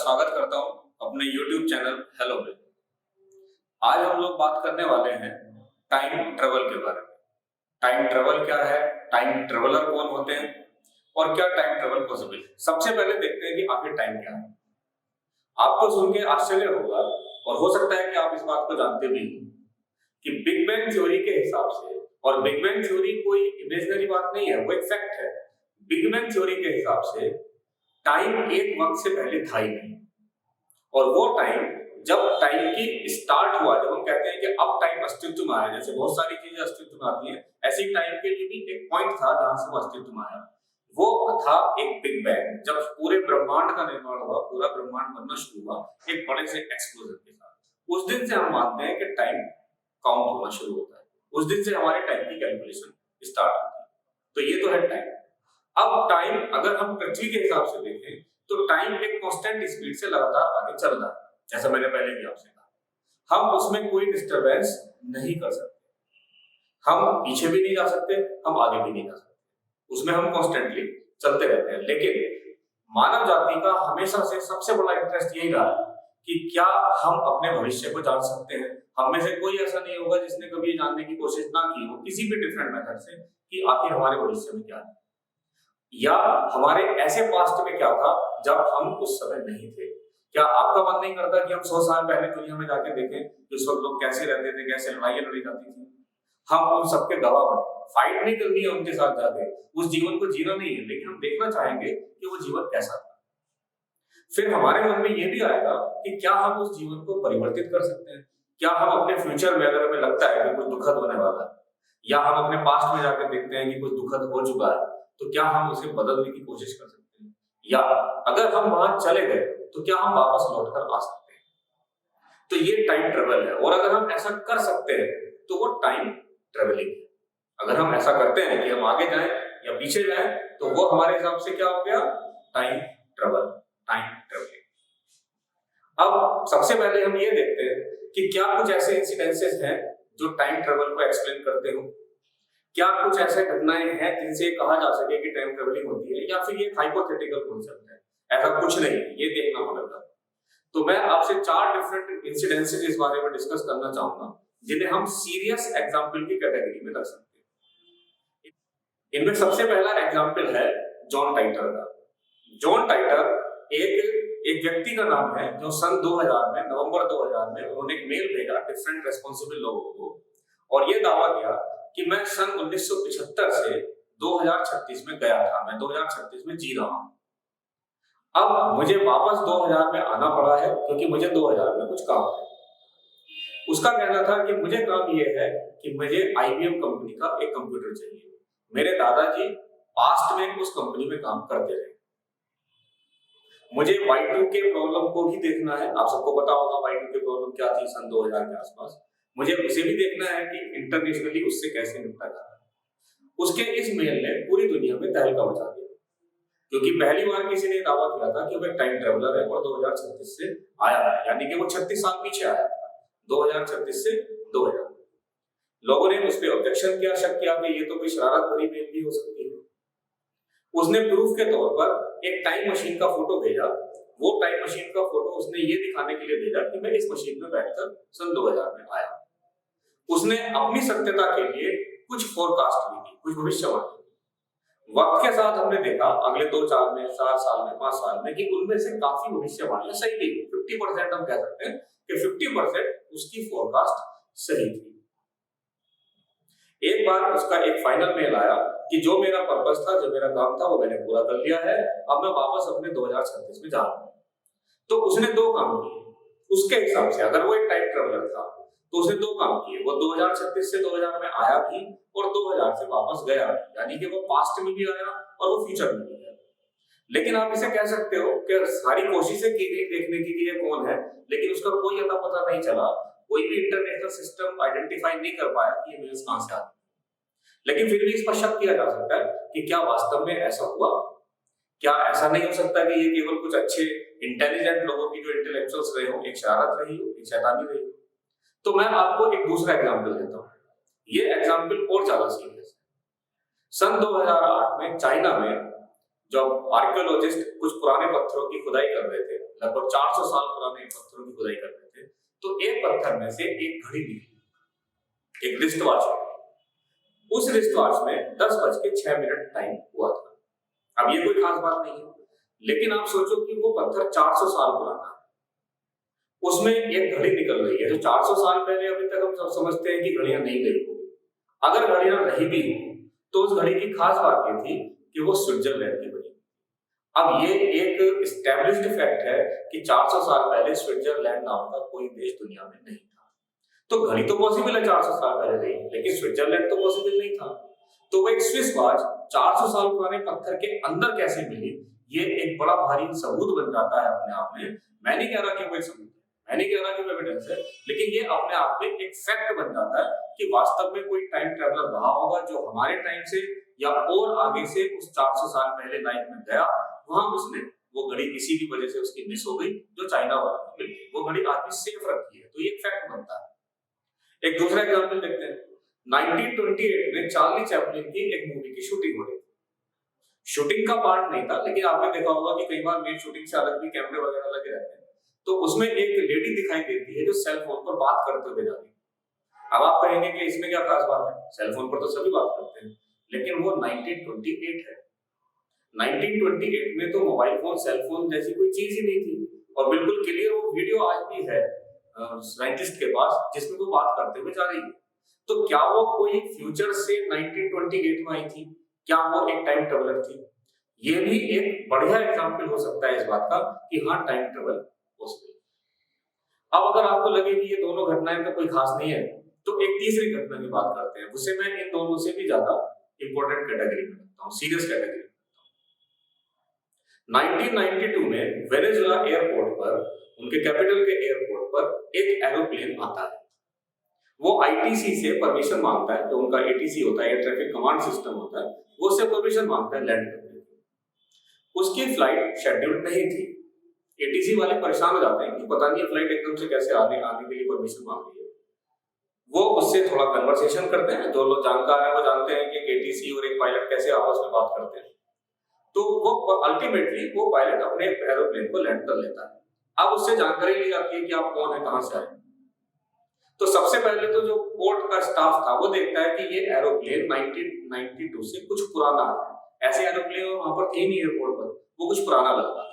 स्वागत करता हूं अपने YouTube चैनल हेलो पे। आज हम लोग बात करने वाले हैं टाइम ट्रेवल के बारे में। टाइम ट्रेवल क्या है, टाइम ट्रेवलर कौन होते हैं और क्या टाइम ट्रेवल पॉसिबल है। सबसे पहले देखते हैं कि आखिर टाइम क्या है। आपको सुन के आश्चर्य होगा और हो सकता है कि आप इस बात को जानते भी हो कि बिग बैंग थ्योरी के हिसाब से, और बिग बैंग थ्योरी कोई इमेजिनरी बात नहीं है, वो एक फैक्ट है। बिग बैंग थ्योरी के हिसाब से टाइम एक वक्त से पहले था ही नहीं, और वो टाइम जब टाइम की स्टार्ट हुआ, जब हम कहते हैं कि अब टाइम अस्तित्व में आया, जैसे बहुत सारी चीजें अस्तित्व में आती हैं, ऐसे ही टाइम के लिए भी एक पॉइंट था जहां से वो अस्तित्व में आया। वो था एक बिग बैंग, जब पूरे ब्रह्मांड का निर्माण हुआ, पूरा ब्रह्मांड बनना शुरू हुआ एक बड़े से एक्सप्लोजन के साथ। उस दिन से हम मानते हैं कि टाइम काउंट होना शुरू होता है, उस दिन से हमारे टाइम की कैलकुलेशन स्टार्ट होती है। तो ये तो है टाइम। अब टाइम अगर हम पृथ्वी के हिसाब से देखें तो टाइम एक कांस्टेंट स्पीड से लगातार आगे चल रहा है, जैसा मैंने पहले भी आपसे कहा। हम उसमें कोई डिस्टरबेंस नहीं कर सकते, हम पीछे भी नहीं जा सकते, हम आगे भी नहीं जा सकते, उसमें हम कॉन्स्टेंटली चलते रहते हैं। लेकिन मानव जाति का हमेशा से सबसे बड़ा इंटरेस्ट यही रहा है कि क्या हम अपने भविष्य को जान सकते हैं। हम में से कोई ऐसा नहीं होगा जिसने कभी ये जानने की कोशिश ना की हो किसी भी डिफरेंट मेथड से कि आखिर हमारे भविष्य में क्या है, या हमारे ऐसे पास्ट में क्या था जब हम उस समय नहीं थे। क्या आपका मन नहीं करता कि हम 100 साल पहले दुनिया में जाके देखें कि उस वक्त लोग कैसे रहते थे, कैसे लड़ाइयां लड़ी जाती थी। हम उन सबके गवाह बने। फाइट नहीं करनी है उनके साथ जाके, उस जीवन को जीना नहीं है, लेकिन हम देखना चाहेंगे कि वो जीवन कैसा था। फिर हमारे मन में ये भी आएगा कि क्या हम उस जीवन को परिवर्तित कर सकते हैं। क्या हम अपने फ्यूचर में, अगर हमें लगता है कि कुछ दुखद होने वाला है, या हम अपने पास्ट में जाकर देखते हैं कि कुछ दुखद हो चुका है, तो क्या हम उसे बदलने की कोशिश कर सकते हैं, या अगर हम वहां चले गए तो क्या हम वापस लौटकर आ सकते हैं। तो ये टाइम ट्रेवल है, और अगर हम ऐसा कर सकते हैं तो वो टाइम ट्रेवलिंग है। अगर हम ऐसा करते हैं कि हम आगे जाएं या पीछे जाएं, तो वो हमारे हिसाब से क्या हो गया, टाइम ट्रेवल, टाइम ट्रेवलिंग। अब सबसे पहले हम ये देखते हैं कि क्या कुछ ऐसे इंसिडेंसेस हैं जो टाइम ट्रेवल को एक्सप्लेन करते हो। क्या कुछ ऐसे घटनाएं हैं जिनसे कहा जा सके कि टाइम ट्रेवलिंग होती है, या फिर ये हाइपोथेटिकल कॉन्सेप्ट है, ऐसा कुछ नहीं, ये देखना पड़ेगा। तो मैं आपसे 4 डिफरेंट इंसिडेंसेस इस बारे में डिस्कस करना चाहूंगा जिन्हें हम सीरियस एग्जांपल की कैटेगरी में रख सकते हैं। इनमें सबसे पहला एग्जांपल है जॉन टाइटर का। जॉन टाइटर एक व्यक्ति का नाम है जो सन 2000 में, नवंबर 2000 में उन्होंने एक मेल भेजा डिफरेंट रेस्पॉन्सिबल लोगों को, और ये दावा किया कि मैं सन 1975 से 2036 में गया था, मैं 2036 में जी रहा हूं। अब मुझे वापस 2000 में आना पड़ा है क्योंकि मुझे 2000 में कुछ काम है। उसका कहना था कि मुझे काम यह है कि मुझे IBM कंपनी का एक कंप्यूटर चाहिए। मेरे दादाजी पास्ट में उस कंपनी में काम करते रहे। मुझे Y2K प्रॉब्लम को भी देखना है। आप सबको पता होगा Y2K प्रॉब्लम क्या थी सन 2000 के आसपास। मुझे उसे भी देखना है कि इंटरनेशनली उससे कैसे निपटा जाए। उसके इस मेल ने पूरी दुनिया में तहलका मचा दिया, क्योंकि पहली बार किसी ने दावा किया था कि वो एक टाइम ट्रेवलर है और 2036 से आया है, यानी कि वो 36 साल पीछे आया था, 2036 से 2000। लोगों ने उस पर ऑब्जेक्शन किया, शक किया कि ये तो कोई शरारत भरी मेल भी हो सकती है। उसने प्रूफ के तौर पर एक टाइम मशीन का फोटो भेजा। वो टाइम मशीन का फोटो उसने ये दिखाने के लिए भेजा कि मैं इस मशीन में बैठकर सन 2000 में आया। उसने अपनी सत्यता के लिए कुछ फोरकास्ट भी की, कुछ भविष्यवाणी। वक्त के साथ हमने देखा अगले 2-4 में, 4 साल में, 5 साल में, कि उनमें से काफी भविष्यवाणियां सही थी। 50% हम कह सकते हैं कि 50% उसकी फोरकास्ट सही थी। एक बार उसका एक फाइनल मेल आया कि जो मेरा पर्पस था, जो मेरा काम था, वो मैंने पूरा कर लिया है, अब मैं वापस अपने 2036 में जा रहा हूं। तो उसने 2 काम किए उसके हिसाब से। अगर वो एक टाइम ट्रेवलर था तो उसने 2 काम किए। वो 2036 से 2000 में आया भी और 2000 से वापस गया, यानी कि वो पास्ट में भी आया और वो फ्यूचर में भी गया। लेकिन आप इसे कह सकते हो कि सारी कोशिशें की गई देखने की कि ये कौन है, लेकिन उसका कोई अता पता नहीं चला। कोई भी इंटरनेशनल सिस्टम आइडेंटिफाई नहीं कर पाया कि ये मेल्स कहां से आती। लेकिन फिर भी इस पर शक किया जा सकता है कि क्या वास्तव में ऐसा हुआ। क्या ऐसा नहीं हो सकता कि ये केवल कुछ अच्छे इंटेलिजेंट लोगों की, जो इंटेलेक्चुअल्स रहे हो, एक शरारत रही हो, एक शैतानी रही हो। तो मैं आपको एक दूसरा एग्जांपल देता हूं। ये एग्जांपल और ज्यादा सीरियस है। सन 2008 में चाइना में जब आर्कियोलॉजिस्ट कुछ पुराने पत्थरों की खुदाई कर रहे थे, लगभग 400 साल पुराने पत्थरों की खुदाई कर रहे थे, तो एक पत्थर में से एक घड़ी निकली, एक रिस्ट वॉच। उस रिस्ट वॉच में 10:06 टाइम हुआ था। अब ये कोई खास बात नहीं है, लेकिन आप सोचो कि वो पत्थर 400 साल पुराना है, उसमें एक घड़ी निकल रही है जो 400 साल पहले, अभी तक हम सब समझते हैं कि घड़ियां नहीं गई होगी। अगर घड़ियां रही भी तो उस घड़ी की खास बात ये थी कि वो स्विट्जरलैंड की बनी। अब ये एक एस्टैब्लिश्ड फैक्ट है कि 400 साल पहले स्विट्जरलैंड नाम का कोई देश दुनिया में नहीं था। तो घड़ी तो पॉसिबल है 400 साल पहले रही, लेकिन स्विट्जरलैंड तो पॉसिबल नहीं था। तो वो एक स्विस वॉच 400 साल पुराने पत्थर के अंदर कैसे मिली, ये एक बड़ा भारी सबूत बन जाता है अपने आप में। मैं नहीं कह रहा कि वो एक सबूत है, मैं नहीं कह रहा कि वो एविडेंस है, लेकिन ये अपने आप में एक फैक्ट बन जाता है कि वास्तव में कोई टाइम ट्रैवलर रहा होगा जो हमारे टाइम से या और आगे से उस 400 साल पहले लाइफ में गया, वहां उसने वो घड़ी किसी भी वजह से उसकी मिस हो गई जो चाइना वाला मिल गई, वो घड़ी आज भी सेफ रखी है। तो ये फैक्ट बनता है। एक दूसरा एग्जांपल देखते हैं। 1928 में चार्ली चैपलिन की एक मूवी की शूटिंग हो रही थी। शूटिंग का पार्ट नहीं था, लेकिन आपने देखा होगा कि कई बार मेन शूटिंग से अलग भी कैमरे वगैरह लगे रहते हैं। तो उसमें एक लेडी दिखाई देती है जो सेल फोन पर बात करते हुए जा रही है। अब आप कहेंगे कि इसमें क्या खास बात है, सेल फोन पर तो सभी बात करते हैं, लेकिन वो 1928 है। 1928 में तो मोबाइल फोन, सेल फोन जैसी कोई चीज ही नहीं थी, और बिल्कुल क्लियर वो वीडियो आज भी है साइंटिस्ट के पास जिसमें वो बात करते हुए जा रही है। तो क्या वो कोई फ्यूचर से 1928 में आई थी? क्या वो एक टाइम ट्रेवलर थी? ये भी एक बढ़िया एग्जांपल हो सकता है इस बात का कि हाँ, टाइम ट्रेवल पॉसिबल। अब अगर आपको लगे कि ये दोनों घटनाएं तो कोई खास नहीं है, तो एक तीसरी घटना की बात करते हैं। उसे मैं इन दोनों से भी ज्यादा इंपॉर्टेंट कैटेगरी में रखता हूँ, सीरियस कैटेगरी में। 1992 में वेनेजुएला एयरपोर्ट पर, उनके कैपिटल के एयरपोर्ट पर एक एरोप्लेन आता है। वो आईटीसी से परमिशन मांगता है, जो उनका एटीसी होता है, एयर ट्रैफिक कमांड सिस्टम होता है, वो उससे परमिशन मांगता है लैंड करने की। उसकी फ्लाइट शेड्यूल्ड नहीं थी। एटीसी वाले परेशान हो जाते हैं कि पता नहीं फ्लाइट एकदम से कैसे आने के लिए परमिशन मांग रही है। वो उससे थोड़ा कन्वर्सेशन करते हैं, जो लोग जानकार हैं वो जानते हैं कि एटीसी और एक पायलट कैसे आपस में बात करते हैं। तो वो अल्टीमेटली वो पायलट अपने एरोप्लेन को लैंड कर लेता है। अब उससे जानकारी ली जाती है कि आप कौन है, कहां से आए। तो सबसे पहले तो जो पोर्ट का स्टाफ था वो देखता है कि ये एरोप्लेन 1992 से कुछ पुराना है। ऐसे एरोप्लेन वहां पर थे नहीं एयरपोर्ट पर, वो कुछ पुराना लग रहा था।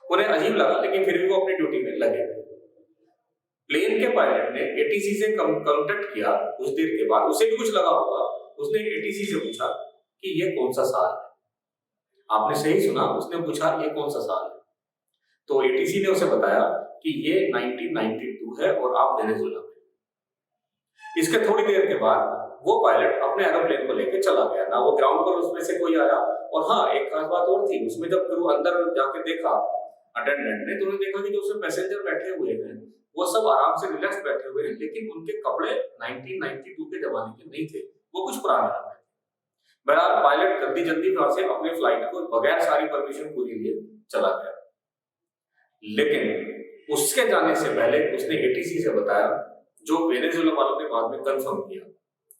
उन्हें अजीब लगा, लेकिन फिर भी वो अपनी ड्यूटी में लगे। प्लेन के पायलट ने एटीसी से कांटेक्ट किया। कुछ देर के बाद उसे भी कुछ लगा होगा, उसने एटीसी से पूछा कि ये कौन सा साल है। आपने सही सुना, उसने पूछा ये कौन सा साल है। तो एटीसी ने उसे बताया कि ये 1992 है और आप वेनेजुएला में। इसके थोड़ी देर के बाद वो पायलट अपने एरोप्लेन को लेकर चला गया। ना वो ग्राउंड पर उसमें से कोई आया। और हाँ, एक खास बात और थी, उसमें जब फिर वो अंदर जाके देखा अटेंडेंट ने, तो उन्होंने देखा कि जो उसमें पैसेंजर बैठे हुए हैं वो सब आराम से रिलैक्स बैठे हुए हैं, लेकिन उनके कपड़े 1992 के जमाने के नहीं थे, वो कुछ पुराने लग रहे थे। बहरहाल पायलट जल्दी जल्दी वहां से अपने फ्लाइट को बगैर सारी परमिशन पूरी लिए चला गया। लेकिन उसके जाने से पहले उसने एटीसी से बताया, जो वेनेजुएला वालों ने बाद में कंफर्म किया।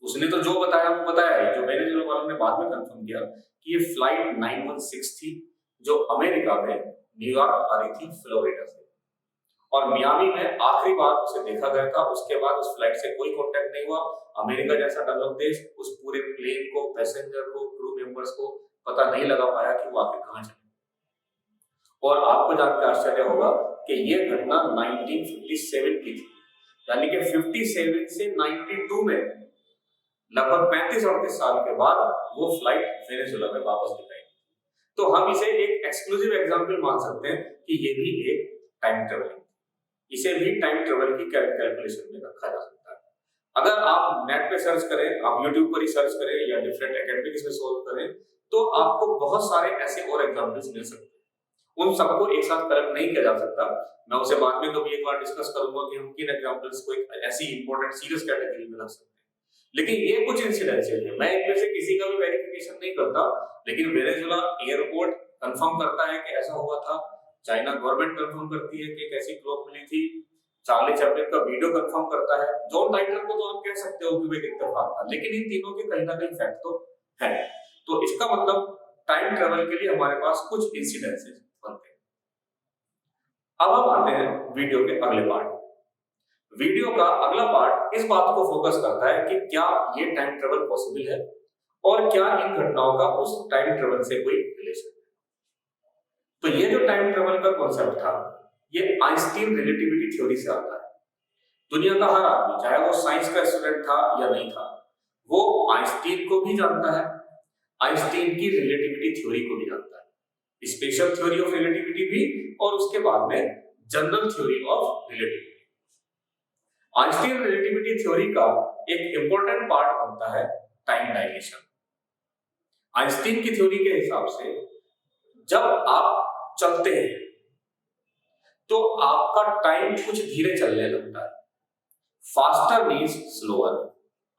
उसने तो जो बताया वो बताया है, जो वेनेजुएला वालों ने बाद में कंफर्म किया कि ये फ्लाइट 916 थी, जो अमेरिका में न्यूयॉर्क आ रही थी फ्लोरिडा से, और मियामी में आखिरी बार उसे देखा गया था। उसके बाद उस फ्लाइट से कोई कांटेक्ट नहीं हुआ। अमेरिका जैसा डेवलप्ड देश उस पूरे प्लेन को, पैसेंजर को, क्रू मेंबर्स को पता नहीं लगा पाया कि वो आखिर कहां चले। और आपको जानकर आश्चर्य होगा कि ये घटना 1957 की थी, यानी कि 57 से 92 में लगभग 35-38 साल के बाद वो फ्लाइट वेनेजुएला में वापस दिखाई। तो हम इसे एक एक्सक्लूसिव एग्जांपल मान सकते हैं कि ये भी एक टाइम ट्रेवलिंग, इसे भी टाइम ट्रेवल की कैलकुलेशन में रखा जा सकता है। अगर आप नेट पे सर्च करें, आप यूट्यूब पर ही सर्च करें या डिफरेंट एकेडमिक इसमें सोल्व करें, तो आपको बहुत सारे ऐसे और एग्जांपल्स मिल सकते हैं। उन सबको एक साथ कलेक्ट नहीं किया जा सकता। मैं उसे बाद में कभी एक बार डिस्कस करूंगा कि हम किन एग्जांपल्स को एक ऐसी इंपॉर्टेंट सीरियस कैटेगरी में रख सकते हैं। लेकिन ये कुछ इंसिडेंसेस हैं, मैं इनमें से किसी का भी वेरिफिकेशन नहीं करता, लेकिन वेनेजुएला एयरपोर्ट कंफर्म करता है कि ऐसा हुआ था। चाइना गवर्नमेंट कंफर्म करती है कि एक ऐसी क्लॉक मिली थी। चार्ली चैपलिन का वीडियो कंफर्म करता है। जॉन टाइटर को तो आप कह सकते हो कि वो एक इत्तेफाक था, लेकिन इन तीनों के कहीं ना कहीं फैक्ट तो है। तो इसका मतलब टाइम ट्रेवल के लिए हमारे पास कुछ इंसिडेंसेस बनते हैं। अब हम आते हैं वीडियो के अगले पार्ट। वीडियो का अगला पार्ट इस बात को फोकस करता है कि क्या ये टाइम ट्रेवल पॉसिबल है और क्या इन घटनाओं का उस टाइम ट्रेवल से कोई रिलेशन है। तो ये जो टाइम ट्रेवल का कॉन्सेप्ट था, ये आइंस्टीन रिलेटिविटी थ्योरी से आता है। दुनिया का हर आदमी, चाहे वो साइंस का स्टूडेंट था या नहीं था, वो आइंस्टीन को भी जानता है, आइंस्टीन की रिलेटिविटी थ्योरी को भी जानता है, स्पेशल थ्योरी ऑफ रिलेटिविटी भी, और उसके बाद में general theory of relativity. Einstein relativity theory का एक इंपॉर्टेंट पार्ट बनता है टाइम डायलेशन। आइंस्टीन की थ्योरी के हिसाब से जब आप चलते हैं तो आपका टाइम कुछ धीरे चलने लगता है। Faster means slower.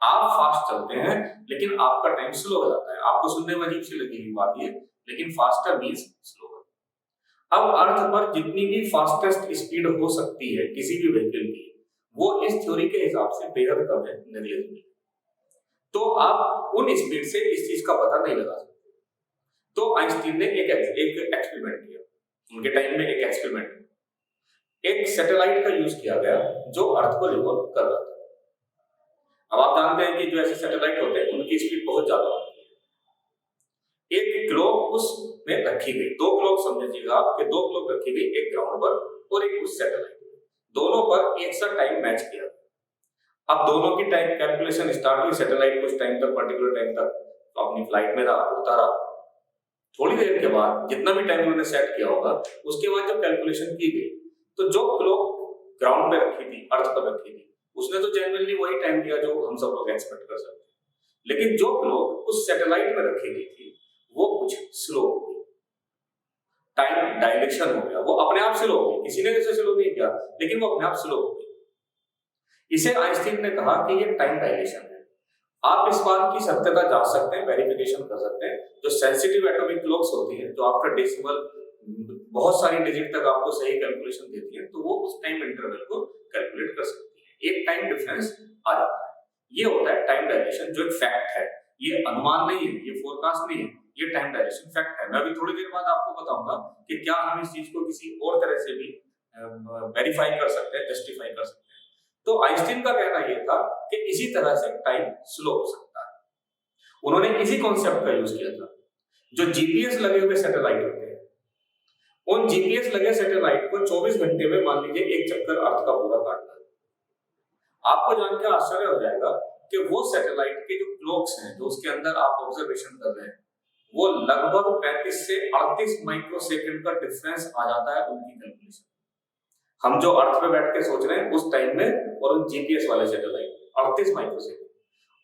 आप फास्ट चलते हैं लेकिन आपका टाइम स्लो हो जाता है। आपको सुनने में अजीब सी लगेगी बात ये, लेकिन फास्टर मींस स्लोअर। अब अर्थ पर जितनी भी फास्टेस्ट स्पीड हो सकती है किसी भी व्हीकल की, वो इस थ्योरी के हिसाब से बेहद कम है, नेग्लिजिबल। तो आप उन स्पीड से इस चीज का पता नहीं लगा सकते। तो आइंस्टीन ने एक एक्सपेरिमेंट किया। उनके टाइम में एक एक्सपेरिमेंट, एक सैटेलाइट का यूज किया गया जो अर्थ को रिवॉल्व कर रहा था। अब आप जानते हैं कि जो ऐसे सैटेलाइट होते हैं उनकी स्पीड बहुत ज्यादा होती है। एक क्लॉक उसमें रखी गई, दो क्लॉक समझिएगा आप कि दो क्लॉक रखी गई, एक ग्राउंड पर और एक उस सैटेलाइट, दोनों पर एक सा टाइम मैच किया। अब दोनों की टाइम कैलकुलेशन स्टार्ट हुई। सैटेलाइट कुछ टाइम तक, पर्टिकुलर टाइम तक अपनी फ्लाइट में रहा, उड़ता रहा। थोड़ी देर के बाद जितना भी टाइम उन्होंने सेट किया होगा, उसके बाद जब कैलकुलेशन की गई तो जो क्लॉक ग्राउंड पे रखी थी, अर्थ पर रखी थी, उसने तो जनरली वही टाइम दिया जो हम सब लोग एक्सपेक्ट कर सकते हैं। लेकिन जो क्लॉक उस सैटेलाइट में रखी गई थी वो कुछ स्लो हो गई, टाइम डायलेशन हो गया। वो अपने आप स्लो हो गई, किसी ने इसे स्लो नहीं किया, लेकिन वो अपने आप स्लो हो गई। इसे आइंस्टीन ने कहा कि ये टाइम डायलेशन है। आप इस बात की सत्यता जांच सकते हैं, वेरिफिकेशन कर सकते हैं। जो सेंसिटिव एटॉमिक क्लॉक्स होती हैं, जो आफ्टर डेसिमल बहुत सारी डिजिट तक आपको सही कैलकुलेशन देती है, तो वो उस टाइम इंटरवल को कैलकुलेट कर सकती है। एक टाइम डिफरेंस आ जाता है। ये होता है टाइम डायलेशन, जो एक फैक्ट है। ये अनुमान नहीं है, ये फोरकास्ट नहीं है, ये टाइम डायलेशन फैक्ट है। मैं अभी थोड़ी देर बाद आपको बताऊंगा कि क्या हम इस चीज को किसी और तरह से भी वेरीफाई कर सकते हैं, जस्टिफाई कर सकते हैं। तो आइंस्टीन का कहना यह था कि इसी तरह से टाइम स्लो हो सकता है। उन्होंने इसी कॉन्सेप्ट का यूज किया था। जो जीपीएस लगे हुए सैटेलाइट होते हैं, उन जीपीएस लगे सैटेलाइट को 24 घंटे में मान लीजिए एक चक्कर अर्थ का पूरा काटना है। आपको जान के आश्चर्य हो जाएगा कि वो सैटेलाइट के जो क्लॉक्स हैं, जो उसके अंदर आप ऑब्जर्वेशन कर रहे हैं, वो लगभग 35 से 38 माइक्रोसेकंड का डिफरेंस आ जाता है उनकी कैलकुलेशन। हम जो अर्थ पे बैठ के सोच रहे हैं उस टाइम में और उन जीपीएस वाले सैटेलाइट 38 माइक्रोसेकंड,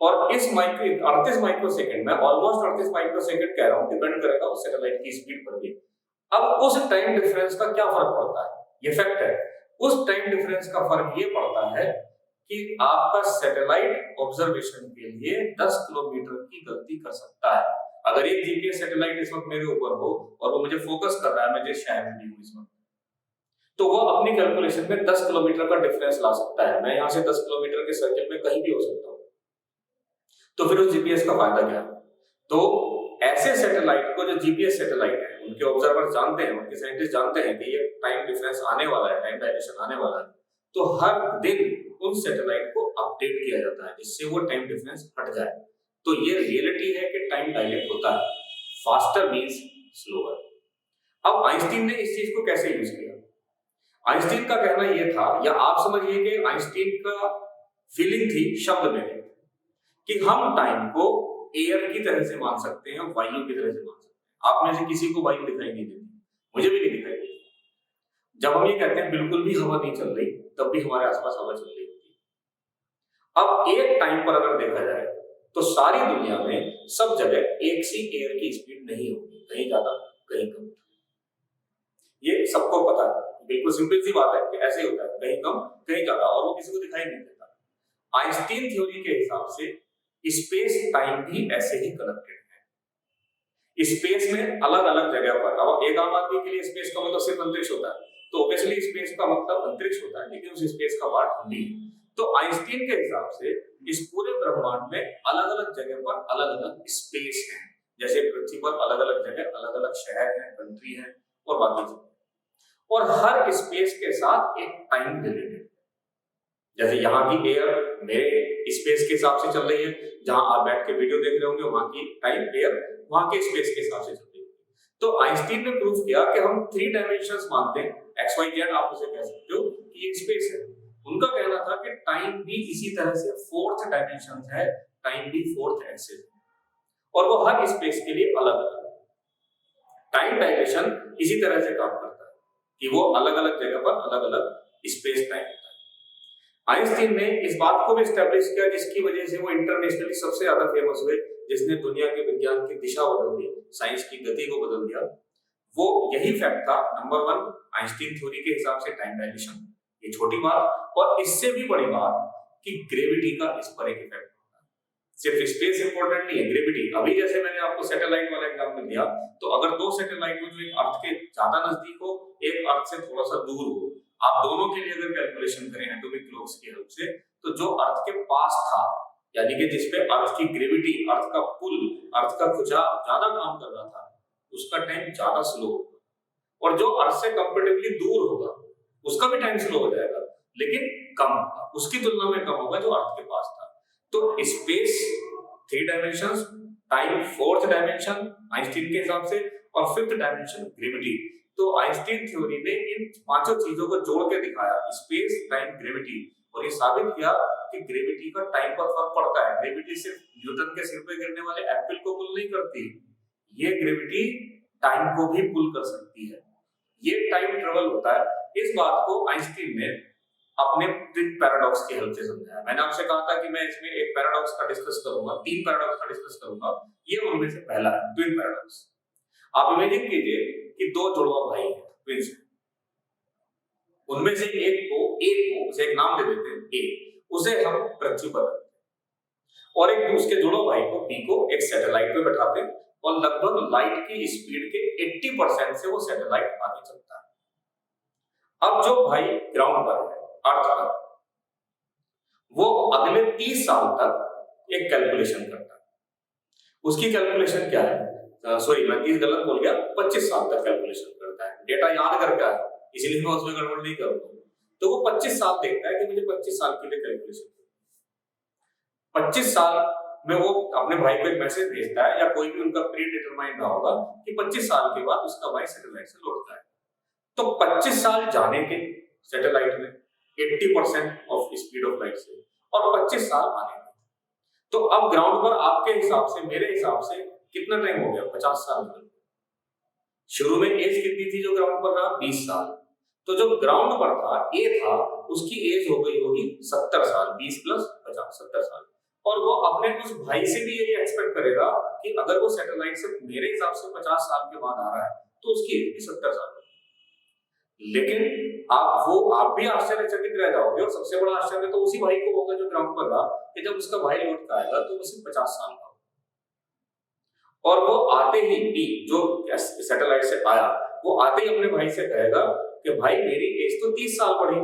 और इस 38 माइक्रोसेकंड में, ऑलमोस्ट 38 माइक्रोसेकंड कह रहा हूं, डिपेंड करेगा उस सैटेलाइट की स्पीड पर भी। अब उस टाइम डिफरेंस का क्या फर्क पड़ता है, ये फैक्ट है। उस टाइम डिफरेंस का फर्क ये पड़ता है कि आपका सैटेलाइट ऑब्जर्वेशन के लिए 10 किलोमीटर की गलती कर सकता है। अगर एक जीपीएस सैटेलाइट इस वक्त मेरे ऊपर हो और वो मुझे फोकस कर रहा है, मैं जिस शहर में भी हूं इस वक्त, तो वो अपनी कैलकुलेशन में 10 किलोमीटर का डिफरेंस ला सकता है। मैं यहां से 10 किलोमीटर के सर्किल में कहीं भी हो सकता हूं। तो फिर उस जीपीएस का फायदा क्या? तो ऐसे सैटेलाइट को, जो जीपीएस सैटेलाइट है, उनके ऑब्जर्वर जानते हैं, उनके साइंटिस्ट जानते हैं कि ये टाइम डिफरेंस आने वाला है, टाइम डायलेशन आने वाला है, तो हर दिन उन सैटेलाइट को अपडेट किया जाता है जिससे वो टाइम डिफरेंस हट जाए। तो ये रियलिटी है कि टाइम डायलेट होता है। Faster means slower. अब आइंस्टीन ने इस चीज को कैसे यूज किया? आइंस्टीन का कहना यह था, या आप समझिए कि आइंस्टीन का फीलिंग थी शब्द में, कि हम टाइम को एयर की तरह से मान सकते हैं, वायु की तरह से मान सकते हैं। आप में से किसी को वायु दिखाई नहीं देती, मुझे भी नहीं दिखाई देती। जब हम ये कहते हैं बिल्कुल भी हवा नहीं चल रही, तब भी हमारे आसपास हवा चल रही होती है। अब एक टाइम पर अगर देखा जाए तो सारी दुनिया में सब जगह एक सी एयर की स्पीड नहीं होगी, कहीं ज्यादा कहीं कम। ये सबको पता है, बिल्कुल सिंपल सी बात है कि ऐसे ही होता है, कहीं कम कहीं ज्यादा, और वो किसी को दिखाई नहीं देता। आइंस्टीन थ्योरी के हिसाब से स्पेस टाइम भी ऐसे ही कनेक्टेड है। स्पेस में अलग अलग जगह पर, अब एक आम आदमी के लिए स्पेस का मतलब सिर्फ अंतरिक्ष होता है, तो ऑब्वियसली स्पेस का मतलब अंतरिक्ष होता है, लेकिन उस स्पेस का पार्ट हम भी है। तो आइंस्टीन के हिसाब से इस पूरे ब्रह्मांड में अलग अलग जगह पर अलग अलग स्पेस है। जैसे पृथ्वी पर अलग अलग जगह अलग अलग शहर हैं, कंट्री हैं और बाकी चीजें। और हर स्पेस के साथ एक टाइम रिलेटेड। जैसे यहाँ की एयर मेरे स्पेस के हिसाब से चल रही है, जहां आप बैठ के वीडियो देख रहे होंगे वहां की टाइम एयर वहां के स्पेस के हिसाब से चल रही है। तो आइंस्टीन ने प्रूव किया कि हम 3 डायमेंशंस मानते हैं, एक्स वाई जेड आप उसे कह सकते हो कि ये स्पेस है। उनका कहना था कि टाइम भी इसी तरह से 4th डायमेंशन है, टाइम भी 4th एक्सिस है, और वो हर स्पेस के लिए अलग अलग है। टाइम डायलेशन इसी तरह से काम करता है कि वो अलग अलग जगह पर अलग अलग स्पेस टाइम होता है। आइंस्टीन ने इस बात को भी स्टैब्लिश किया जिसकी वजह से वो इंटरनेशनली सबसे ज्यादा फेमस हुए, जिसने दुनिया के विज्ञान की दिशा बदल दी, साइंस की गति को बदल दिया। वो यही फैक्ट था, नंबर 1 आइंस्टीन थ्योरी के हिसाब से टाइम डायलेशन, ये छोटी बात, और इससे भी बड़ी बात कि ग्रेविटी का इस पर एक इफेक्ट होता है। सिर्फ स्पेस इंपॉर्टेंट नहीं है, ग्रेविटी। अभी जैसे मैंने आपको सैटेलाइट वाला एग्जांपल दिया, तो अगर 2 सैटेलाइट हो जो एक अर्थ के ज्यादा नजदीक हो, एक अर्थ से थोड़ा सा दूर हो, आप दोनों के लिए अगर कैलकुलेशन करें एटॉमिक क्लॉक्स की हेल्प से, तो जो अर्थ के पास था, यानी कि जिस पे अर्थ की ग्रेविटी, अर्थ का पुल, अर्थ का खिंचाव ज्यादा काम कर रहा था, उसका टाइम ज्यादा स्लो होगा, और जो अर्थ से कंपैरेटिवली दूर होगा उसका भी टाइम स्लो हो जाएगा, लेकिन कम होगा, उसकी तुलना में कम होगा जो अर्थ के पास था। तो space 3 dimensions, time 4th dimension Einstein के हिसाब से, और 5th डायमेंशन ग्रेविटी। तो आइंस्टीन थ्योरी ने इन पांचों चीजों को जोड़ के दिखाया, स्पेस, टाइम, ग्रेविटी, और ये साबित किया कि ग्रेविटी का टाइम पर फर्क पड़ता है। ग्रेविटी सिर्फ न्यूटन के सिर पे गिरने वाले एप्पल को पुल नहीं करती, ये ग्रेविटी टाइम को भी पुल कर सकती है, ये टाइम ट्रेवल होता है। इस बात को आइंस्टीन ने अपने ट्विन पैराडॉक्स की हेल्प से समझाया। मैंने आपसे कहा था कि मैं इसमें एक पैराडॉक्स का डिस्कस करूंगा, 3 पैराडॉक्स का डिस्कस करूंगा, ये उनमें से पहला है, ट्विन पैराडॉक्स। आप इमेजिन कीजिए कि 2 जुड़वा भाई हैं, ट्विंस, उनमें से एक को उसे एक नाम दे देते हैं ए, उसे हम पृथ्वी पर रखते हैं, और एक उसके जुड़वा भाई को बी को एक सैटेलाइट पे बैठाते हैं, और लगभग लाइट की स्पीड के 80% से वो सैटेलाइट आगे चलता है। अब जो भाई ग्राउंड पर है, अर्थ पर, वो अगले 30 साल तक एक कैलकुलेशन करता है। उसकी कैलकुलेशन क्या है, सॉरी मैं 30 गलत बोल गया, 25 साल तक कैलकुलेशन करता है। डेटा याद करके आया, इसीलिए मैं उसमें गड़बड़ नहीं करूंगा। तो वो 25 साल देखता है कि मुझे 25 साल के लिए कैलकुलेशन, 25 साल में वो अपने भाई को एक मैसेज भेजता है, या कोई भी उनका प्री डिटरमाइंड रहा होगा कि 25 साल के बाद उसका भाई सैटेलाइट से लौटता है। तो 25 साल जाने के सैटेलाइट में 80% ऑफ स्पीड ऑफ लाइट से, और 25 साल आने में, तो अब ग्राउंड पर आपके हिसाब से, मेरे हिसाब से कितना टाइम हो गया, 50 साल निकल गए। शुरू में एज कितनी थी जो ग्राउंड पर रहा, 20 साल। तो जो ग्राउंड पर था, ए था, उसकी एज हो गई होगी 70 साल, 20 प्लस 50, 70 साल। और वो अपने उस भाई से भी यही एक्सपेक्ट करेगा कि अगर वो सैटेलाइट से मेरे हिसाब से 50 साल के बाद आ रहा है, तो उसकी एज भी 70 साल। लेकिन आप भी आश्चर्यचकित रह जाओगे, और सबसे बड़ा आश्चर्य तो उसी भाई को होगा जो ग्राउंड पर रहा, कि जब उसका भाई लौट कर आएगा तो वो सिर्फ 50 साल का, और वो आते ही भी जो सैटेलाइट से आया, वो आते ही अपने भाई से कहेगा कि भाई मेरी एज तो 30 साल बढ़ी,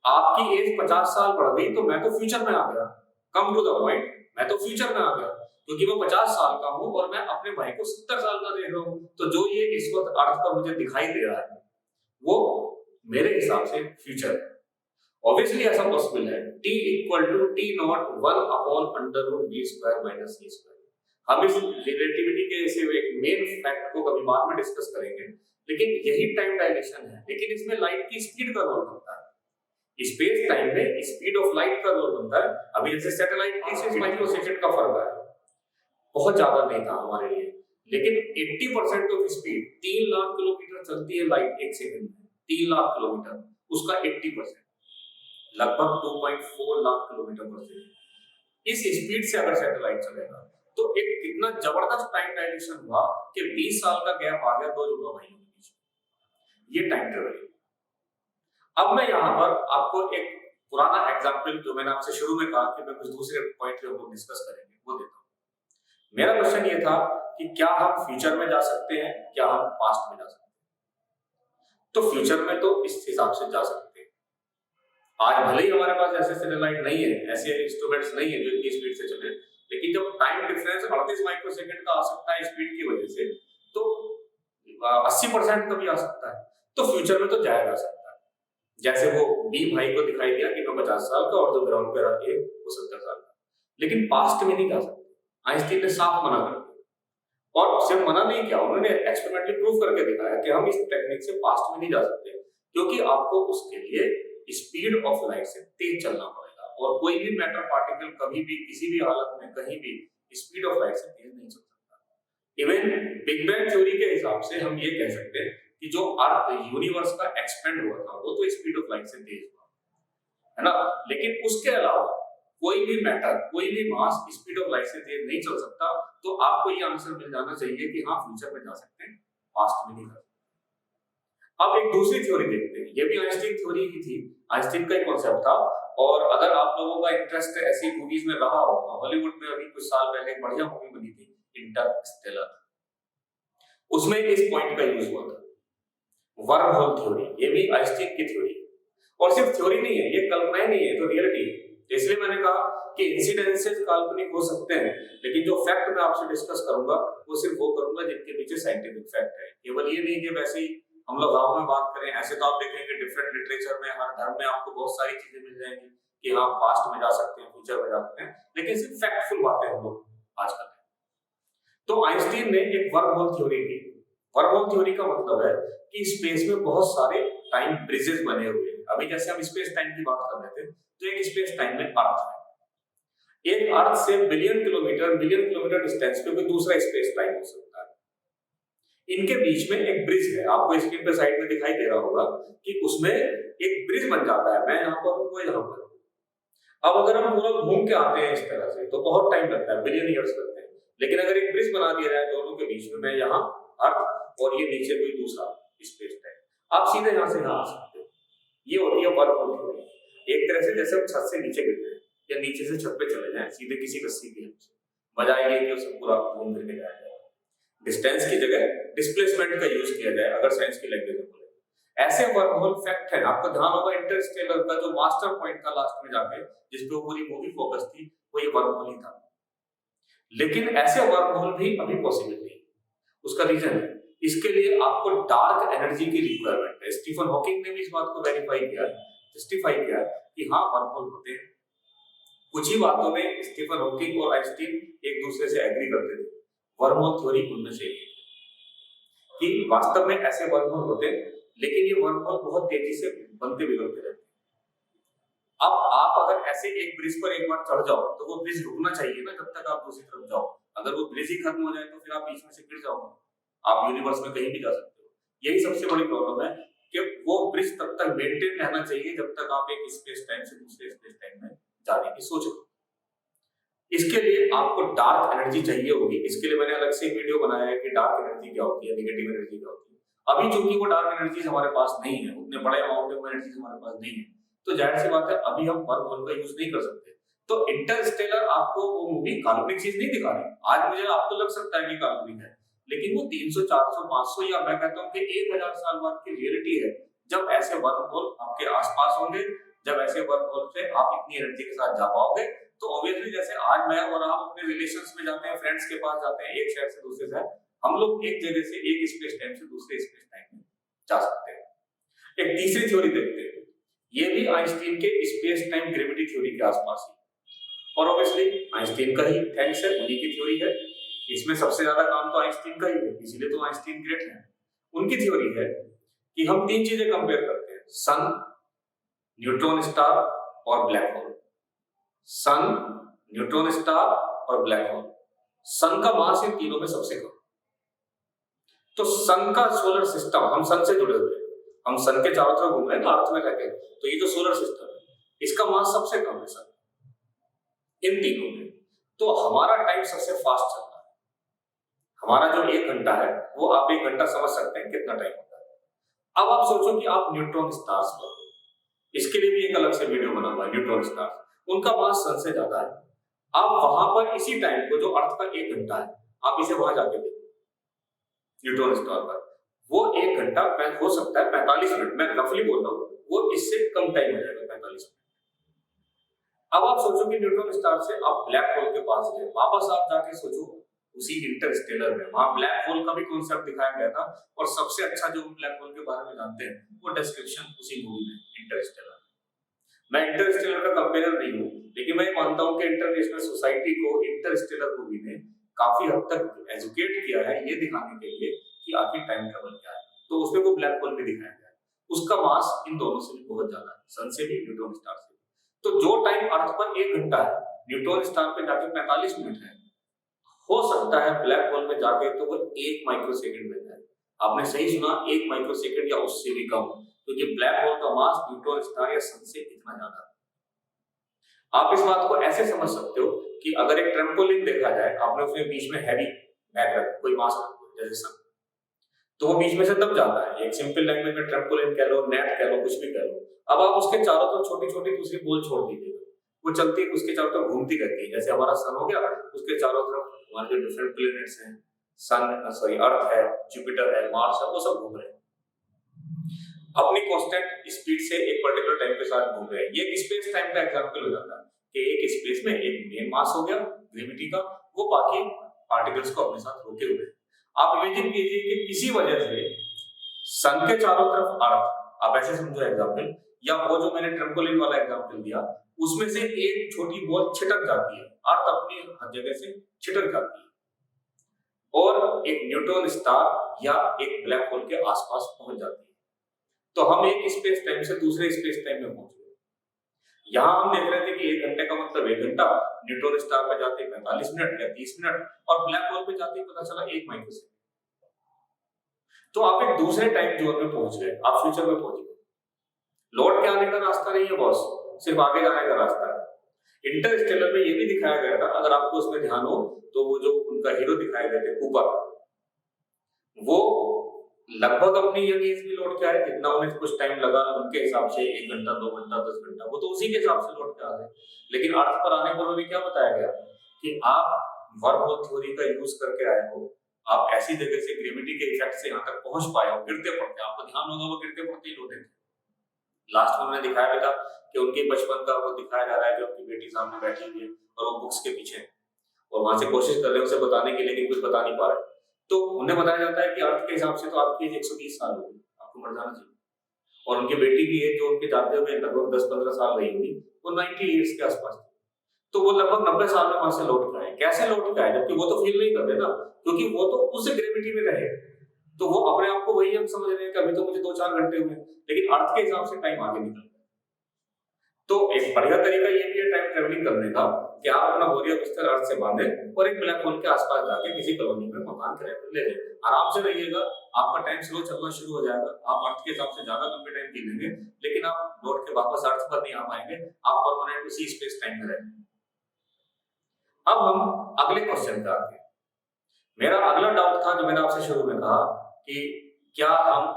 आपकी एज 50 साल बढ़ गई, तो मैं तो फ्यूचर में आ गया। कम टू द पॉइंट, मैं तो फ्यूचर में आ गया, क्योंकि मैं 50 साल का हूं और मैं अपने भाई को 70 साल का देख रहा हूं। तो जो ये इस वक्त अर्थ पर मुझे दिखाई दे रहा है, वो मेरे हिसाब से फ्यूचर है। ऑब्वियसली ऐसा पॉसिबल है, t equal to t not 1 upon under root v square minus c square. हम इस रिलेटिविटी के ऐसे एक मेन फैक्ट को कभी बाद में डिस्कस करेंगे, लेकिन यही टाइम डायलेशन है। लेकिन इसमें लाइट की स्पीड का रोल बनता है, स्पेस टाइम में स्पीड ऑफ लाइट का रोल बनता है। अभी जैसे सैटेलाइट की 6 माइक्रोसेकंड का फर्क है, बहुत ज्यादा नहीं था हमारे लिए, लेकिन 80% ऑफ स्पीड, 3 लाख किलोमीटर चलती है लाइट एक सेकंड में, 3 लाख किलोमीटर, उसका 80% लगभग 2.4 लाख किलोमीटर पर सेकंड। इस स्पीड से अगर सैटेलाइट चलेगा तो एक कितना जबरदस्त टाइम डायलेशन हुआ कि 20 साल का गैप आ गया 2 जुड़वा भाइयों के बीच। ये टाइम ट्रेवल। अब मैं यहाँ पर आपको एक पुराना एग्जांपल, जो मैंने आपसे शुरू में कहा कि मैं कुछ दूसरे पॉइंट पे हम डिस्कस करेंगे, वो देता हूँ। मेरा क्वेश्चन ये था कि क्या हम फ्यूचर में जा सकते हैं, क्या हम पास्ट में जा सकते हैं? तो फ्यूचर में तो इस हिसाब से जा सकते हैं। आज भले ही हमारे पास ऐसे सैटेलाइट नहीं है, ऐसे इंस्ट्रूमेंट्स नहीं है जो इतनी स्पीड से चले, लेकिन जब टाइम डिफरेंस 38 माइक्रोसेकंड का आ सकता है स्पीड की वजह से, तो 80% का भी आ सकता है। तो फ्यूचर में तो जाया जा सकता है। जैसे वो बी भाई को दिखाई दिया कि मैं 50 साल का और जो ग्राउंड पे रहा है वो 70 साल का, लेकिन पास्ट में नहीं जा सकते। आइंस्टीन ने साफ मना कर दिया, और सिर्फ मना नहीं किया, उन्होंने एक्सपेरिमेंटली प्रूव करके दिखाया कि हम इस टेक्निक से पास्ट में नहीं जा सकते, क्योंकि आपको उसके लिए स्पीड ऑफ लाइट से तेज चलना पड़ेगा, और कोई भी मैटर पार्टिकल कभी भी किसी भी हालत में कहीं भी स्पीड ऑफ लाइट से तेज नहीं चल सकता। इवन बिग बैंग थ्योरी के हिसाब से हम ये कह सकते हैं कि जो अर्थ यूनिवर्स का एक्सपेंड हुआ था वो तो स्पीड ऑफ लाइट से तेज हुआ, है ना, लेकिन उसके अलावा कोई भी मैटर, कोई भी मास स्पीड ऑफ लाइट से तेज नहीं चल सकता। तो आपको ये आंसर मिल जाना चाहिए कि हाँ फ्यूचर में जा सकते हैं, पास्ट में नहीं जा सकते। अब एक दूसरी थ्योरी देखते हैं, ये भी आइंस्टीन थ्योरी ही थी, आइंस्टीन का ही कॉन्सेप्ट था। और अगर आप लोगों का इंटरेस्ट ऐसी मूवीज में रहा होगा, हॉलीवुड में अभी कुछ साल पहले एक बढ़िया मूवी बनी थी इंटरस्टेलर, उसमें इस पॉइंट का यूज हुआ था, वर्म होल थ्योरी। ये भी आइंस्टीन की थ्योरी है, और सिर्फ थ्योरी नहीं है, ये कल्पनाएं नहीं है, तो रियलिटी है। इसलिए मैंने कहा कि इंसिडेंसेस काल्पनिक हो सकते हैं, लेकिन जो फैक्ट मैं आपसे डिस्कस करूंगा वो सिर्फ वो करूंगा जिनके पीछे साइंटिफिक फैक्ट है। केवल ये नहीं कि वैसे ही हम लोग गाँव में बात करें, ऐसे तो आप देखेंगे डिफरेंट लिटरेचर में, हर धर्म में आपको बहुत सारी चीजें मिल जाएंगी कि हाँ पास्ट में जा सकते हैं, फ्यूचर में जा सकते हैं, लेकिन सिर्फ फैक्टफुल बातें हम लोग आज करते हैं। तो आइंस्टीन ने एक वर्म होल थ्योरी दी। वर्म होल थ्योरी का मतलब है कि स्पेस में बहुत सारे टाइम ब्रिजेस बने हुए हैं। अभी जैसे हम स्पेस टाइम की बात कर रहे थे, तो एक स्पेस टाइम में अर्थ है, एक अर्थ से मिलियन किलोमीटर डिस्टेंस पे कोई दूसरा स्पेस टाइम हो सकता है। इनके बीच में एक ब्रिज है, आपको स्क्रीन पे साइड में दिखाई दे रहा होगा कि उसमें एक ब्रिज बन जाता है, मैं यहाँ पर हूँ, वो यहाँ पर। अब अगर हम पूरा घूम के आते हैं इस तरह से तो बहुत टाइम लगता है, बिलियन ईयर्स लगते हैं, लेकिन अगर एक ब्रिज बना दिया जाए दोनों के बीच में, मैं यहाँ अर्थ और ये नीचे कोई दूसरा स्पेस टाइम, आप सीधे यहाँ से यहाँ आ सकते हो। ये होती है वर्म होल थ्योरी। एक तरह से जैसे हम छत से नीचे गिरते हैं या नीचे से छत पे चले जाएं सीधे किसी रस्सी की हेल्प से, बजाय ये कि उसे पूरा घूम फिर के जाया जाए। डिस्टेंस की जगह डिस्प्लेसमेंट का यूज किया जाए, अगर साइंस की लैंग्वेज में बोले। ऐसे वर्म होल फैक्ट है, आपको ध्यान होगा इंटरस्टेलर का जो मास्टर पॉइंट था लास्ट में जाके, जिस पे पूरी मूवी फोकस थी, वो ये वर्म होल ही था। लेकिन ऐसे वर्म होल भी अभी पॉसिबल नहीं। उसका रीजन है, इसके लिए आपको डार्क एनर्जी की रिक्वायरमेंट है। स्टीफन हॉकिंग ने भी इस बात को वेरीफाई किया, जस्टिफाई किया कि हाँ वर्म होल होते हैं। कुछ ही बातों में स्टीफन हॉकिंग और आइंस्टीन एक दूसरे से एग्री करते थे। वर्म होल थ्योरी उनमें से एक है कि वास्तव में ऐसे वर्म होल होते हैं, लेकिन ये वर्म होल बहुत तेजी से बनते बिगड़ते रहते हैं। अब आप अगर ऐसे एक ब्रिज पर एक बार चढ़ जाओ तो वो ब्रिज रुकना चाहिए ना जब तक आप दूसरी तरफ जाओ। अगर वो ब्रिज ही खत्म हो जाए तो फिर आप बीच में से गिर जाओगे, आप यूनिवर्स में कहीं भी जा सकते हो। यही सबसे बड़ी प्रॉब्लम है कि वो ब्रिज तब तक मेंटेन रहना चाहिए जब तक आप एक स्पेस टाइम से दूसरे स्पेस टाइम में जाने की सोच रहे हो। इसके लिए आपको डार्क एनर्जी चाहिए होगी। इसके लिए मैंने अलग से एक वीडियो बनाया है कि डार्क एनर्जी क्या होती है, नेगेटिव एनर्जी क्या होती है। अभी चूंकि वो डार्क एनर्जी हमारे पास नहीं है, उतने बड़े अमाउंट में एनर्जी हमारे पास नहीं है, तो जाहिर सी बात है अभी हम वर्म होल का यूज नहीं कर सकते। तो इंटरस्टेलर आपको वो मूवी काल्पनिक चीज नहीं दिखा रही। आज मुझे आपको लग सकता है कि काल्पनिक है, लेकिन वो 300, 400, 500 या मैं कहता हूँ कि 1000 साल बाद की रियलिटी है, जब ऐसे वर्म होल आपके आसपास होंगे, जब ऐसे वर्म होल से आप इतनी एनर्जी के साथ जा पाओगे। तो ऑब्वियसली जैसे आज मैं और आप अपने रिलेशंस में जाते हैं, फ्रेंड्स के पास जाते हैं, एक शहर से दूसरे शहर, हम लोग एक जगह से एक स्पेस टाइम से दूसरे स्पेस टाइम में जा सकते हैं। एक तीसरी थ्योरी देखते हैं, ये भी आइंस्टीन के स्पेस टाइम ग्रेविटी थ्योरी के आसपास है, और ऑब्वियसली आइंस्टीन का ही थैंक्स है, उन्हीं की थ्योरी है। इसमें सबसे ज्यादा काम तो आइंस्टीन का ही है, इसीलिए तो आइंस्टीन ग्रेट है। उनकी थ्योरी है कि हम तीन चीजें कंपेयर करते हैं, सन, न्यूट्रॉन स्टार और ब्लैक होल। सन, न्यूट्रॉन स्टार और ब्लैक होल। सन का मास इन तीनों में सबसे कम। तो सन का सोलर सिस्टम, हम सन से जुड़े हुए हैं, हम सन के चारों तरफ घूम रहे हैं ना अर्थ में रहकर, तो ये जो सोलर सिस्टम है इसका मास सबसे कम है सन, इन तीनों में। तो हमारा टाइम सबसे फास्ट चलता है। हमारा जो 1 घंटा है वो आप 1 घंटा समझ सकते हैं कितना टाइम होता है। अब आप सोचो कि आप न्यूट्रॉन स्टार्स पर, इसके लिए भी एक अलग से वीडियो बना हुआ है। न्यूट्रॉन स्टार्स, उनका मास सन से ज्यादा है। आप वहां पर इसी टाइम को, जो अर्थ का 1 घंटा है, आप इसे वहां जाके देखो न्यूट्रॉन स्टार पर, वो 1 घंटा हो सकता है 45 मिनट, मैं रफली बोल रहा हूँ, वो इससे कम टाइम हो जाएगा 45 मिनट। अब आप सोचो कि न्यूट्रॉन स्टार से आप ब्लैक होल के पास गए, वापस आप जाके सोचो उसी इंटरस्टेलर में। वहां ब्लैक होल का भी कॉन्सेप्ट दिखाया गया था और सबसे अच्छा जो ब्लैक होल के बारे में जानते हैं वो डिस्क्रिप्शन उसी मूवी में इंटरस्टेलर। मैं इंटरस्टेलर का कंपेयर नहीं हूँ, लेकिन मैं मानता हूँ कि इंटरनेशनल सोसाइटी को इंटरस्टेलर मूवी ने काफी हद तक एजुकेट किया है ये दिखाने के लिए कि आखिर टाइम ट्रेवल क्या है। तो उसमें वो ब्लैक होल भी दिखाया गया है, उसका मास इन दोनों से भी बहुत ज्यादा है, सन से भी न्यूट्रॉन स्टार से। तो जो टाइम अर्थ पर 1 घंटा है, न्यूट्रॉन स्टार पे जाके 45 मिनट है, हो सकता है ब्लैक होल में जाके तो वो 1 माइक्रो सेकंड में जाए। आपने सही सुना, 1 माइक्रो सेकंड या उससे भी कम, क्योंकि ब्लैक होल का मास न्यूट्रॉन स्टार या सन से इतना ज्यादा है। आप इस बात को ऐसे समझ सकते हो कि अगर एक ट्रैम्पोलिन देखा जाए, आपने उसमें बीच में हैवी बैग रख कोई मास रख दिया जैसे सन, तो वो बीच में से दब जाता है। एक सिंपल लैंग्वेज में ट्रैम्पोलिन कह लो, नेट कह लो, कुछ भी कह लो। अब आप उसके चारों तरफ छोटी-छोटी दूसरी बॉल छोड़ दीजिएगा, वो चलती है, उसके चारों तरफ घूमती रहती है। जैसे हमारा सन हो गया, उसके चारों तरफ हमारे जो डिफरेंट प्लैनेट्स हैं, अर्थ है, जुपिटर है, मार्स है, वो सब घूम रहे हैं अपनी कांस्टेंट स्पीड से एक पर्टिकुलर टाइम के साथ घूम रहे हैं। ये एक स्पेस टाइम का एग्जांपल हो जाता है कि एक स्पेस में एक मेन मास हो गया ग्रेविटी का, वो बाकी पार्टिकल्स को अपने साथ रोके हुए है। आप इमेजिन कीजिए कि किसी वजह से सन के चारों तरफ अर्थ, आप ऐसे समझो एग्जांपल, या वो जो मैंने ट्रैम्पोलिन वाला एग्जांपल दिया, उसमें से एक छोटी बॉल छिटक जाती है, अर्थ अपनी हर जगह से छिटक जाती है और एक न्यूट्रॉन स्टार या एक ब्लैक होल के आसपास पहुंच जाती है। तो हम एक स्पेस टाइम से दूसरे स्पेस टाइम में पहुंच गए। यहां हम देख रहे थे कि 1 घंटे का मतलब 1 घंटा, न्यूट्रॉन स्टार पे जाते 45 मिनट या 30 मिनट, और ब्लैक होल पे जाते पता चला 1 माइक्रो सेकंड। तो आप एक दूसरे टाइम जोन में पहुंच गए, आप फ्यूचर में पहुंच गए। लौट के आने का रास्ता नहीं है बॉस, सिर्फ आगे जाने का रास्ता है। इंटरस्टेलर में ये भी दिखाया गया था, अगर आपको उसमें ध्यान हो तो, वो जो उनका हीरो दिखाए गए थे कूपर, वो लगभग अपनी यंग एज में लौट के आए, जितना उन्हें कुछ टाइम लगा उनके हिसाब से 1 घंटा 2 घंटा 10 घंटा, वो तो उसी के हिसाब से लौट के आ गए। लेकिन अर्थ पर आने पर उन्हें क्या बताया गया कि आप वर्महोल थ्योरी का यूज करके आए हो, आप ऐसी जगह से ग्रेविटी के इफेक्ट से यहाँ तक पहुंच पाए हो गिरते पड़ते, आपको ध्यान होगा वो गिरते पड़ते ही लौटे थे। लास्ट में उन्होंने दिखाया भी था कि उनके बचपन का वो दिखाया जा रहा है कि उनकी बेटी सामने बैठी हुई है और वो बुक्स के पीछे और वहां से कोशिश कर रहे हैं उसे बताने के लिए, लेकिन कुछ बता नहीं पा रहे। तो उन्हें बताया जाता है कि अर्थ के हिसाब से तो आपकी एज 120 साल होगी, आपको मर जाना चाहिए, और उनकी बेटी की एज जो उनके जाते हुए लगभग 10-15 साल रही होगी, वो 90 ईयर्स के आसपास थी। तो वो लगभग 90 साल में वहां से लौट के आए। कैसे लौट के आए, जबकि वो तो फील नहीं कर रहे ना, क्योंकि वो तो उस ग्रेविटी में रहे, तो वो अपने आप को वही हम समझ रहे हैं कि अभी तो मुझे 2-4 घंटे हुए, लेकिन अर्थ के हिसाब से टाइम आगे निकल गया। तो एक बढ़िया तरीका ये भी है टाइम ट्रेवलिंग करने का कि आप अपना बोरिया बिस्तर अर्थ से बांधें और एक ब्लैक होल के आसपास जाके किसी कॉलोनी में मकान किराए पर ले लें, आराम से रहिएगा, आपका टाइम स्लो चलना शुरू हो जाएगा, आप अर्थ के हिसाब से ज्यादा लंबे टाइम जी लेंगे, लेकिन आप लौट के वापस अर्थ पर नहीं आ पाएंगे, आप परमानेंट उसी स्पेस टाइम में रहेंगे। अब हम अगले क्वेश्चन पे आते हैं। मेरा अगला डाउट था जो मैंने आपसे शुरू में कहा कि क्या हम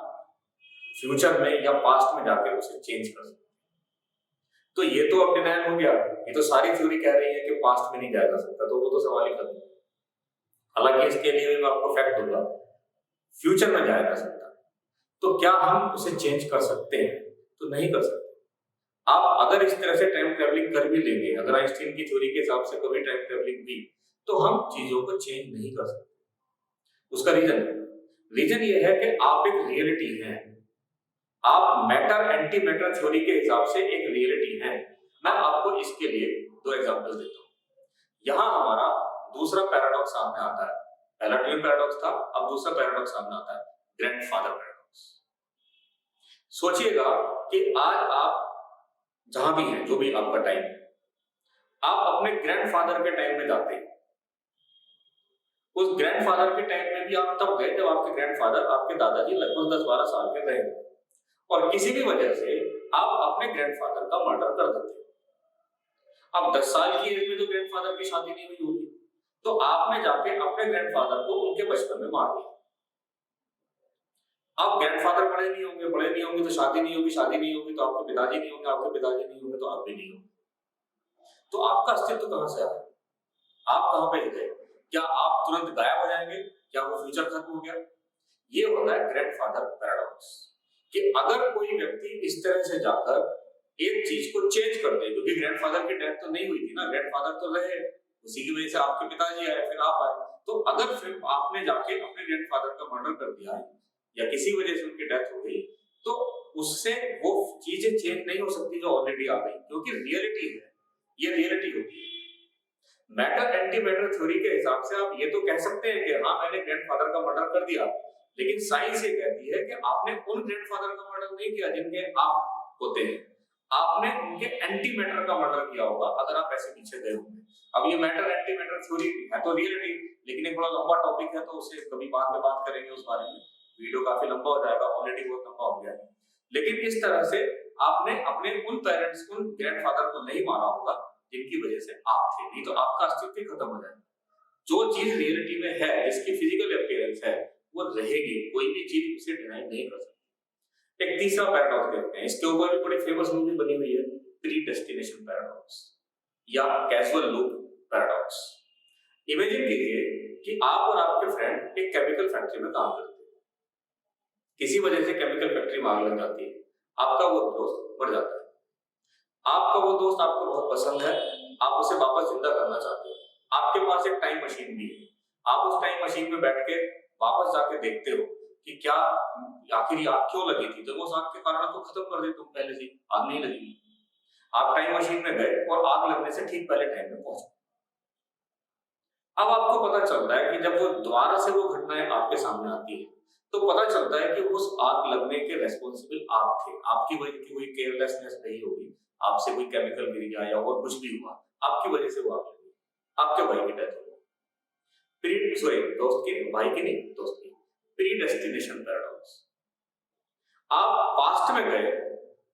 फ्यूचर में या पास्ट में जाके उसे चेंज कर सकते हैं। तो ये तो अब डिनायल हो गया, ये तो सारी थ्योरी कह रही है कि पास्ट में नहीं जाया जा सकता, तो वो तो सवाल ही खत्म। हालांकि इसके लिए मैं आपको फैक्ट दूंगा, फ्यूचर में जाया जा सकता। तो क्या हम उसे चेंज कर सकते हैं? तो नहीं कर सकते। आप अगर इस तरह से टाइम ट्रेवलिंग कर भी लेंगे, अगर आइंस्टीन की थ्योरी के हिसाब से कभी टाइम ट्रेवलिंग भी, तो हम चीजों को चेंज नहीं कर सकते। उसका रीजन ये है कि आप एक रियलिटी हैं, आप मैटर एंटी मैटर थ्योरी के हिसाब से एक रियलिटी है। मैं आपको इसके लिए 2 एग्जांपल्स देता हूं। यहां हमारा दूसरा पैराडॉक्स सामने आता है, पहला ट्विन पैराडॉक्स था, अब दूसरा पैराडॉक्स सामने आता है, ग्रैंडफादर पैराडॉक्स। सोचिएगा कि आज आप जहां भी हैं, जो भी आपका टाइम, आप अपने ग्रैंडफादर के टाइम में जाते हैं। उस ग्रैंडफादर के टाइम में भी आप तब गए जब आपके ग्रैंडफादर, आपके दादाजी लगभग 10-12 साल के रहे, और किसी भी वजह से आप अपने ग्रैंडफादर का मर्डर कर देते हैं। अब 10 साल की एज में तो ग्रैंडफादर की शादी नहीं हुई होगी, तो आपने जाके अपने ग्रैंडफादर को उनके बचपन में मार दिया। अब ग्रैंडफादर बड़े नहीं होंगे तो शादी नहीं होगी, शादी नहीं होगी तो आपके पिताजी नहीं होंगे, आपके पिताजी नहीं होंगे तो आप भी नहीं होंगे। तो आपका अस्तित्व कहां से आया? आप कहां पे गए? क्या आप तुरंत गायब हो जाएंगे? क्या वो फ्यूचर खत्म हो गया? ये होता है ग्रैंडफादर पैराडॉक्स, कि अगर कोई व्यक्ति इस तरह से जाकर एक चीज को चेंज कर दे, क्योंकि ग्रैंडफादर की डेथ तो नहीं हुई थी ना, ग्रैंडफादर तो रहे, उसी की वजह से आपके पिताजी आए, फिर आप आए, तो अगर फिर आपने जाके अपने ग्रैंडफादर का मर्डर कर दिया या किसी वजह से उनकी डेथ हो गई, तो उससे वो चीजें चेंज नहीं हो सकती जो ऑलरेडी आ गई, क्योंकि रियलिटी है, ये रियलिटी होती है। मैटर एंटी मैटर थ्योरी के हिसाब से आप ये तो कह सकते हैं कि हाँ मैंने ग्रैंडफादर का मर्डर कर दिया, लेकिन साइंस ये कहती है कि आपने उन ग्रैंडफादर का मर्डर नहीं किया जिनके आप होते हैं, आपने उनके एंटी मैटर का मर्डर किया होगा, अगर आप ऐसे पीछे गए होंगे। अब ये मैटर एंटी मैटर थ्योरी है तो रियलिटी, लेकिन एक बड़ा लंबा टॉपिक है, तो उसे कभी बाद में बात करेंगे उस बारे में, वीडियो काफी लंबा हो जाएगा, ऑलरेडी बहुत लंबा हो गया है। लेकिन इस तरह से आपने अपने उन पेरेंट्स को, उन ग्रैंडफादर को नहीं मारा होगा जिनकी वजह से आप थे, नहीं तो आपका अस्तित्व खत्म हो जाएगा। जो चीज रियलिटी में है, जिसकी फिजिकल अपीयरेंस है, वो रहेगी, कोई भी चीज उसे डिनाई नहीं कर सकती। एक तीसरा पैराडॉक्स देखते हैं, इसके ऊपर भी बड़ी फेमस मूवी बनी हुई है, प्रीडेस्टिनेशन पैराडॉक्स या कैजुअल लूप पैराडॉक्स। इमेजिन कीजिए कि आप और आपके फ्रेंड एक केमिकल फैक्ट्री में काम करते हैं, किसी वजह से केमिकल फैक्ट्री में आग लग जाती है, आपका वो दोस्त मर जाता है। आपका वो दोस्त आपको बहुत पसंद है, आप उसे वापस जिंदा करना चाहते हो, आपके पास एक टाइम मशीन भी है, आप उस टाइम मशीन में बैठ के वापस जाके देखते हो कि क्या आखिर आग क्यों लगी थी, जब उस आग के कारण को खत्म कर दे, तुम पहले से आग नहीं लगी। आप टाइम मशीन में गए और आग लगने से ठीक पहले टाइम में पहुंचे। अब आपको पता चलता है कि जब वो दोबारा से वो घटनाएं आपके सामने आती है, तो पता चलता है कि उस आग लगने के रेस्पॉन्सिबल आप थे, आपकी वजह की कोई केयरलेसनेस नहीं होगी, आपसे कोई केमिकल गिर गया या और कुछ भी हुआ, आपकी वजह से वो आग लगी, आपके भाई की डेथ हो गई, दोस्त की, भाई की नहीं, दोस्त की। प्रीडेस्टिनेशन पैराडॉक्स, आप पास्ट में गए,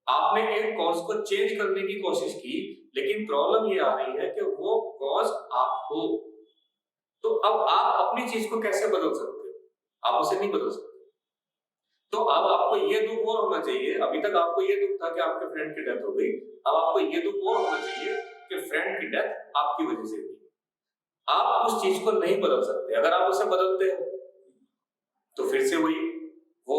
आपने एक कॉज को चेंज करने की कोशिश की, लेकिन प्रॉब्लम ये आ रही है कि वो कॉज आप हो, तो अब आप अपनी चीज को कैसे बदल सकते हो? आप उसे नहीं बदल सकते। तो अब आपको ये दुख और होना चाहिए, अभी तक आपको ये दुख था कि आपके फ्रेंड की डेथ हो गई, अब आपको ये दुख और होना चाहिए कि फ्रेंड की डेथ आपकी वजह से हुई। आप उस चीज को नहीं बदल सकते, अगर आप उसे बदलते हो तो फिर से वही वो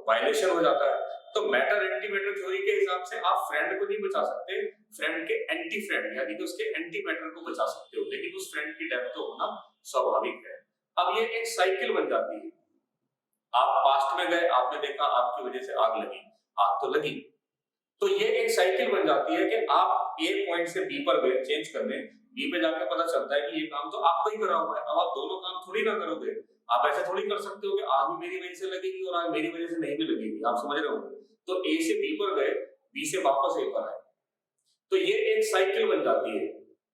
वायलेशन हो जाता है। तो मैटर एंटी मैटर थ्योरी के हिसाब से आप फ्रेंड को नहीं बचा सकते, फ्रेंड के एंटी फ्रेंड यानी कि उसके एंटी मैटर को बचा सकते हो, लेकिन उस फ्रेंड की डेथ तो होना स्वाभाविक है। अब ये एक साइकिल बन जाती है, आप पास्ट में गए, आपने देखा आपकी वजह से आग लगी, आग तो लगी, तो ये एक साइकिल बन जाती है कि आप ए पॉइंट से बी पर गए चेंज करने, बी पे जाके पता चलता है कि ये काम तो आपको ही करा हुआ है, अब आप दोनों काम थोड़ी ना करोगे, आप ऐसे थोड़ी कर सकते हो कि आज भी मेरी वजह से लगेगी और आज मेरी वजह से नहीं भी लगेगी, आप समझ रहे हो? तो ए से बी पर गए, बी से वापस ए पर आए, तो ये एक साइकिल बन जाती है,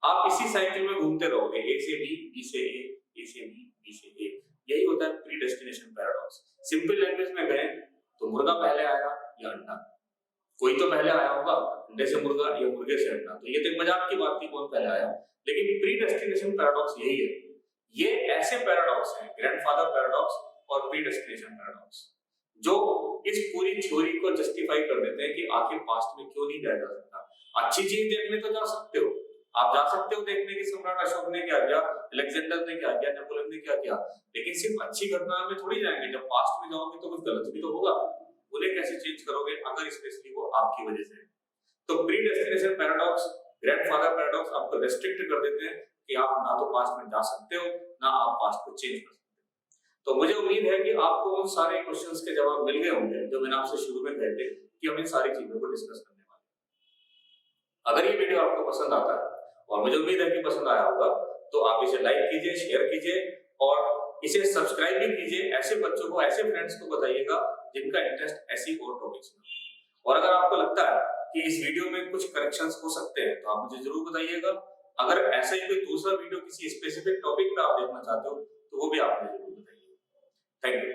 आप इसी साइकिल में घूमते रहोगे, ए से बी से ए से बी से ए, यही होता है प्रीडेस्टिनेशन पैराडॉक्स। सिंपल लैंग्वेज में गए तो मुर्गा पहले आया या अंडा, कोई तो पहले आया होगा, अंडे से मुर्गा या मुर्गे से अंडा, तो ये तो एक मजाक की बात थी कौन पहले आया, लेकिन प्रीडेस्टिनेशन पैराडॉक्स यही है। ये ऐसे पैराडॉक्स हैं, ग्रैंडफादर पैराडॉक्स और प्रीडेस्टिनेशन पैराडॉक्स, जो इस पूरी थ्योरी को जस्टिफाई कर देते हैं कि आखिर पास्ट में क्यों नहीं जाया जा सकता। अच्छी चीज देखने तो जा सकते हो, आप जा सकते हो देखने की सम्राट अशोक ने क्या किया, अलेक्जेंडर ने क्या किया, नेपोलियन ने क्या किया, लेकिन सिर्फ अच्छी घटना में थोड़ी जाएंगे, जब पास्ट में जाओगे तो कुछ गलत भी तो होगा, उन्हें कैसे चेंज करोगे अगर स्पेशली वो आपकी वजह से है। तो प्रीडेस्टिनेशन पैराडॉक्स, ग्रैंडफादर पैराडॉक्स आपको रेस्ट्रिक्ट कर देते हैं कि आप ना तो पास्ट में जा सकते हो, ना आप पास्ट को चेंज कर सकते हो। तो मुझे उम्मीद है कि आपको उन सारे क्वेश्चंस के जवाब मिल गए होंगे जो मैंने आपसे शुरू में कहे थे कि हम इन सारी चीजों को डिस्कस करने वाले हैं। अगर ये वीडियो आपको पसंद आता है, और मुझे उम्मीद है कि पसंद आया होगा, तो आप इसे लाइक कीजिए, शेयर कीजिए और इसे सब्सक्राइब भी कीजिए। ऐसे बच्चों को, ऐसे फ्रेंड्स को बताइएगा जिनका इंटरेस्ट ऐसी और टॉपिक्स में। और अगर आपको लगता है कि इस वीडियो में कुछ करेक्शंस हो सकते हैं तो आप मुझे जरूर बताइएगा। अगर ऐसा ही कोई दूसरा वीडियो किसी स्पेसिफिक टॉपिक पे आप देखना चाहते हो तो वो भी आप मुझे जरूर बताइए। Thank you.